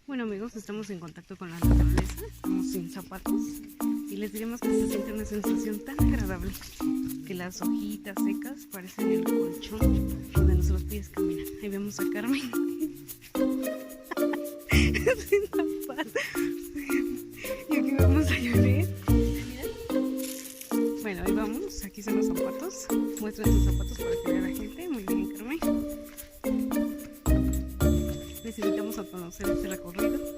Bueno amigos, estamos en contacto con la naturaleza, estamos sin zapatos y les diremos que se siente una sensación tan agradable que las hojitas secas parecen el colchón donde nuestros pies caminan. Ahí vemos a Carmen sin zapatos y aquí vemos a Janet. Bueno, ahí vamos, aquí son los zapatos, muestran sus zapatos para que vea la gente. Muy bien, Carmen. Les invitamos a conocer este recorrido.